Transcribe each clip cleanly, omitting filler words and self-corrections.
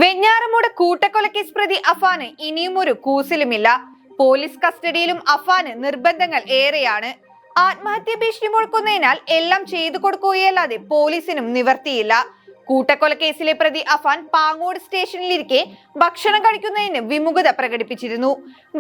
വെഞ്ഞാറമൂട് കൂട്ടക്കൊലക്കേസ് പ്രതി അഫാന് ഇനിയും ഒരു കൂസലുമില്ല. പോലീസ് കസ്റ്റഡിയിലും അഫാന് നിർബന്ധങ്ങൾ ഏറെയാണ്. ആത്മഹത്യ ഭീഷണി മുഴക്കുന്നതിനാൽ എല്ലാം ചെയ്തു കൊടുക്കുകയല്ലാതെ പോലീസിനും നിവർത്തിയില്ല. കൂട്ടക്കൊലക്കേസിലെ പ്രതി അഫാൻ പാങ്ങോട് സ്റ്റേഷനിലിരിക്കെ ഭക്ഷണം കഴിക്കുന്നതിന് വിമുഖത പ്രകടിപ്പിച്ചിരുന്നു.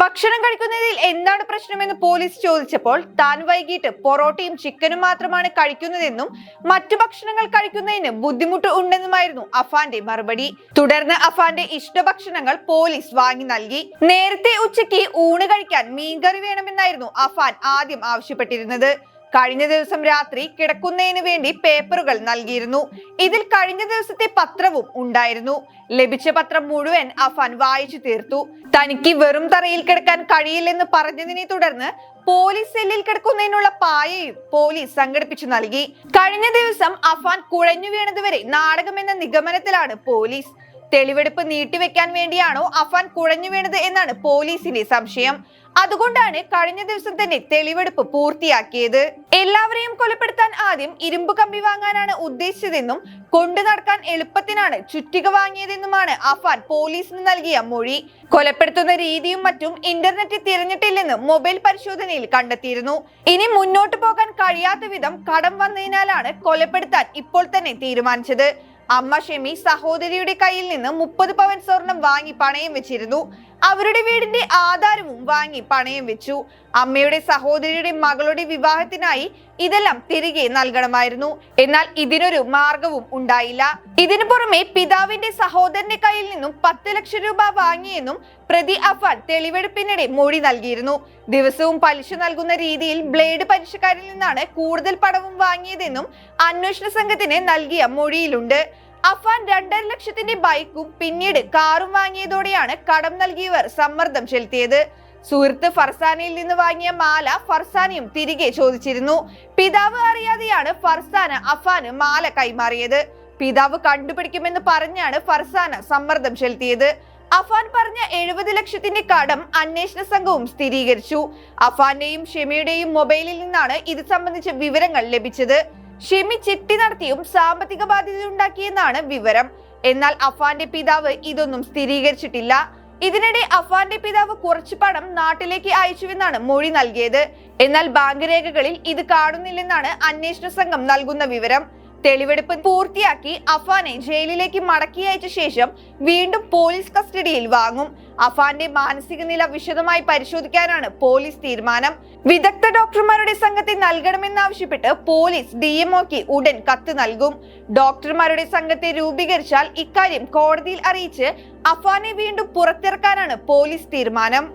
ഭക്ഷണം കഴിക്കുന്നതിൽ എന്താണ് പ്രശ്നമെന്ന് പോലീസ് ചോദിച്ചപ്പോൾ താൻ വൈകിട്ട് പൊറോട്ടയും ചിക്കനും മാത്രമാണ് കഴിക്കുന്നതെന്നും മറ്റു ഭക്ഷണങ്ങൾ കഴിക്കുന്നതിന് ബുദ്ധിമുട്ട് ഉണ്ടെന്നുമായിരുന്നു അഫാന്റെ മറുപടി. തുടർന്ന് അഫാന്റെ ഇഷ്ടഭക്ഷണങ്ങൾ പോലീസ് വാങ്ങി നൽകി. നേരത്തെ ഉച്ചയ്ക്ക് ഊണ് കഴിക്കാൻ മീൻകറി വേണമെന്നായിരുന്നു അഫാൻ ആദ്യം ആവശ്യപ്പെട്ടിരുന്നത്. കഴിഞ്ഞ ദിവസം രാത്രി കിടക്കുന്നതിന് വേണ്ടി പേപ്പറുകൾ നൽകിയിരുന്നു. ഇതിൽ കഴിഞ്ഞ ദിവസത്തെ പത്രവും ഉണ്ടായിരുന്നു. ലഭിച്ച പത്രം മുഴുവൻ അഫാൻ വായിച്ചു തീർത്തു. തനിക്ക് വെറും തറയിൽ കിടക്കാൻ കഴിയില്ലെന്ന് പറഞ്ഞതിനെ തുടർന്ന് പോലീസ് സെല്ലിൽ കിടക്കുന്നതിനുള്ള പായയും പോലീസ് സംഘടിപ്പിച്ചു നൽകി. കഴിഞ്ഞ ദിവസം അഫാൻ കുഴഞ്ഞു വീണതുവരെ നാടകമെന്ന നിഗമനത്തിലാണ് പോലീസ്. തെളിവെടുപ്പ് നീട്ടിവെക്കാൻ വേണ്ടിയാണോ അഫാൻ കുഴഞ്ഞു വീണത് എന്നാണ് പോലീസിന്റെ സംശയം. അതുകൊണ്ടാണ് കഴിഞ്ഞ ദിവസം തന്നെ തെളിവെടുപ്പ് പൂർത്തിയാക്കിയത്. എല്ലാവരെയും കൊലപ്പെടുത്താൻ ആദ്യം ഇരുമ്പ് കമ്പി വാങ്ങാനാണ് ഉദ്ദേശിച്ചതെന്നും കൊണ്ടു നടക്കാൻ എളുപ്പത്തിനാണ് ചുറ്റിക വാങ്ങിയതെന്നുമാണ് അഫാൻ പോലീസിന് നൽകിയ മൊഴി. കൊലപ്പെടുത്തുന്ന രീതിയും മറ്റും ഇന്റർനെറ്റിൽ തിരഞ്ഞിട്ടില്ലെന്ന് മൊബൈൽ പരിശോധനയിൽ കണ്ടെത്തിയിരുന്നു. ഇനി മുന്നോട്ട് പോകാൻ കഴിയാത്ത വിധം കടം വന്നതിനാലാണ് കൊലപ്പെടുത്താൻ ഇപ്പോൾ തന്നെ തീരുമാനിച്ചത്. അമ്മ ഷെമി സഹോദരിയുടെ കയ്യിൽ നിന്ന് 30 പവൻ സ്വർണം വാങ്ങി പണയം വെച്ചിരുന്നു. അവരുടെ വീടിന്റെ ആധാരവും വാങ്ങി പണയം വെച്ചു. അമ്മയുടെ സഹോദരിയുടെ മകളുടെ വിവാഹത്തിനായി ഇതെല്ലാം തിരികെ നൽകണമായിരുന്നു. എന്നാൽ ഇതിനൊരു മാർഗവും ഉണ്ടായില്ല. ഇതിനു പുറമെ പിതാവിന്റെ സഹോദരന്റെ കയ്യിൽ നിന്നും 10 ലക്ഷം രൂപ വാങ്ങിയെന്നും പ്രതി അഫാൻ തെളിവെടുപ്പിനിടെ മൊഴി നൽകിയിരുന്നു. ദിവസവും പലിശ നൽകുന്ന രീതിയിൽ ബ്ലേഡ് പലിശക്കാരിൽ നിന്നാണ് കൂടുതൽ പണവും വാങ്ങിയതെന്നും അന്വേഷണ സംഘത്തിന് നൽകിയ മൊഴിയിലുണ്ട്. അഫാൻ 2.5 ലക്ഷത്തിന്റെ ബൈക്കും പിന്നീട് കാറും വാങ്ങിയതോടെയാണ് കടം നൽകിയവർ സമ്മർദ്ദം ചെലുത്തിയത്. സുഹൃത്ത് ഫർസാനയിൽ നിന്ന് വാങ്ങിയ മാല ഫർസാനയും തിരികെ ചോദിച്ചിരുന്നു. പിതാവ് അറിയാതെയാണ് ഫർസാന അഫാന് മാല കൈമാറിയത്. പിതാവ് കണ്ടുപിടിക്കുമെന്ന് പറഞ്ഞാണ് ഫർസാന സമ്മർദ്ദം ചെലുത്തിയത്. അഫാൻ പറഞ്ഞ 70 ലക്ഷത്തിന്റെ കടം അന്വേഷണ സംഘവും സ്ഥിരീകരിച്ചു. അഫാന്റെയും ഷെമിയുടെയും മൊബൈലിൽ നിന്നാണ് ഇത് സംബന്ധിച്ച വിവരങ്ങൾ ലഭിച്ചത്. ഷെമി ചിട്ടി നടത്തിയും സാമ്പത്തിക ബാധ്യതയുണ്ടാക്കിയെന്നാണ് വിവരം. എന്നാൽ അഫാന്റെ പിതാവ് ഇതൊന്നും സ്ഥിരീകരിച്ചിട്ടില്ല. ഇതിനിടെ അഫാന്റെ പിതാവ് കുറച്ചു പണം നാട്ടിലേക്ക് അയച്ചുവെന്നാണ് മൊഴി നൽകിയത്. എന്നാൽ ബാങ്ക് രേഖകളിൽ ഇത് കാണുന്നില്ലെന്നാണ് അന്വേഷണ സംഘം നൽകുന്ന വിവരം. തെളിവെടുപ്പ് പൂർത്തിയാക്കി അഫാനെ ജയിലിലേക്ക് മടക്കി അയച്ച ശേഷം വീണ്ടും പോലീസ് കസ്റ്റഡിയിൽ വാങ്ങും. അഫാന്റെ മാനസിക നില വിശദമായി പരിശോധിക്കാനാണ് പോലീസ് തീരുമാനം. വിദഗ്ധ ഡോക്ടർമാരുടെ സംഘത്തെ നൽകണമെന്നാവശ്യപ്പെട്ട് പോലീസ് DMOക്ക് ഉടൻ കത്ത് നൽകും. ഡോക്ടർമാരുടെ സംഘത്തെ രൂപീകരിച്ചാൽ ഇക്കാര്യം കോടതിയിൽ അറിയിച്ച് അഫാനെ വീണ്ടും പുറത്തിറക്കാനാണ് പോലീസ് തീരുമാനം.